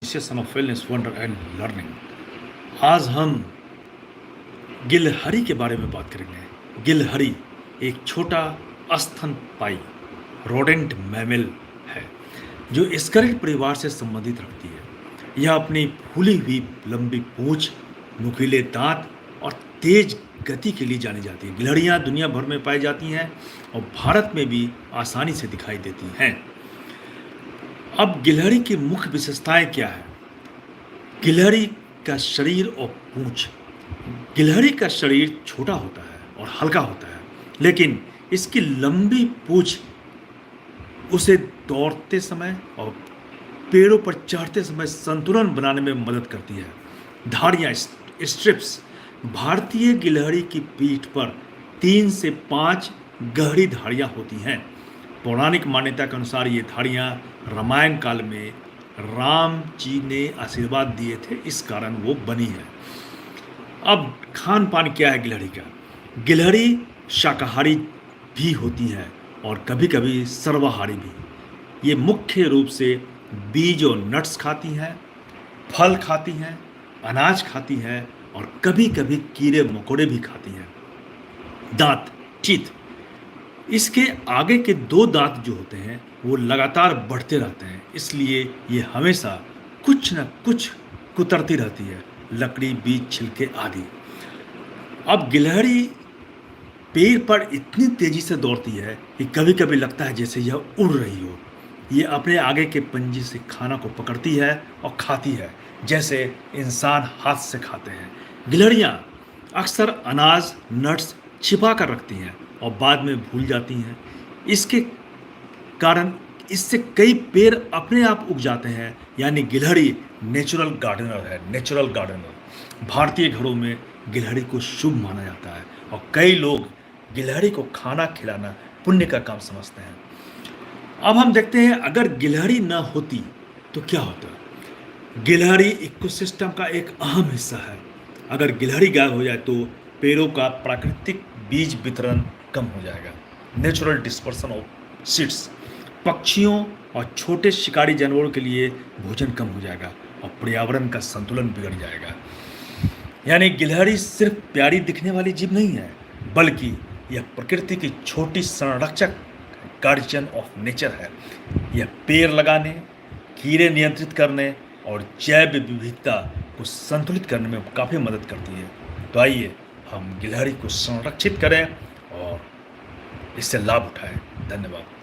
Appreciation of wellness, wonder and learning। आज हम गिलहरी के बारे में बात करेंगे। गिलहरी एक छोटा स्तनपायी रोडेंट मैमल है जो एस्करिड परिवार से संबंधित रखती है। यह अपनी फूली हुई लंबी पूंछ, नुकीले दांत और तेज गति के लिए जानी जाती है। गिलहरियां दुनिया भर में पाई जाती हैं और भारत में भी आसानी से दिखाई देती हैं। अब गिलहरी की मुख्य विशेषताएं क्या है? गिलहरी का शरीर और पूंछ। गिलहरी का शरीर छोटा होता है और हल्का होता है, लेकिन इसकी लंबी पूंछ उसे दौड़ते समय और पेड़ों पर चढ़ते समय संतुलन बनाने में मदद करती है। धारियां, स्ट्रिप्स। भारतीय गिलहरी की पीठ पर 3 से 5 गहरी धारियां होती हैं। पौराणिक मान्यता के अनुसार ये धारियां रामायण काल में राम जी ने आशीर्वाद दिए थे, इस कारण वो बनी है। अब खान पान क्या है गिलहरी का? गिलहरी शाकाहारी भी होती है और कभी कभी सर्वाहारी भी। ये मुख्य रूप से बीज और नट्स खाती हैं, फल खाती हैं, अनाज खाती हैं और कभी कभी कीड़े मकोड़े भी खाती हैं। दांत, टीथ। इसके आगे के 2 दांत जो होते हैं वो लगातार बढ़ते रहते हैं, इसलिए ये हमेशा कुछ न कुछ कुतरती रहती है, लकड़ी, बीज, छिलके आदि। अब गिलहरी पेड़ पर इतनी तेजी से दौड़ती है कि कभी कभी लगता है जैसे यह उड़ रही हो। ये अपने आगे के पंजे से खाना को पकड़ती है और खाती है, जैसे इंसान हाथ से खाते हैं। गिलहरियां अक्सर अनाज, नट्स छिपा कर रखती हैं और बाद में भूल जाती हैं। इसके कारण इससे कई पेड़ अपने आप उग जाते हैं, यानी गिलहरी नेचुरल गार्डनर है, नेचुरल गार्डनर। भारतीय घरों में गिलहरी को शुभ माना जाता है और कई लोग गिलहरी को खाना खिलाना पुण्य का काम समझते हैं। अब हम देखते हैं अगर गिलहरी ना होती तो क्या होता। गिलहरी इकोसिस्टम का एक अहम हिस्सा है। अगर गिलहरी गायब हो जाए तो पेड़ों का प्राकृतिक बीज वितरण कम हो जाएगा, नेचुरल डिस्पर्सन ऑफ सीड्स। पक्षियों और छोटे शिकारी जानवरों के लिए भोजन कम हो जाएगा और पर्यावरण का संतुलन बिगड़ जाएगा। यानी गिलहरी सिर्फ प्यारी दिखने वाली जीव नहीं है, बल्कि यह प्रकृति की छोटी संरक्षक, गार्जियन ऑफ नेचर है। यह पेड़ लगाने, कीड़े नियंत्रित करने और जैव विविधता को संतुलित करने में काफ़ी मदद करती है। तो आइए हम गिलहरी को संरक्षित करें और इससे लाभ उठाएं। धन्यवाद।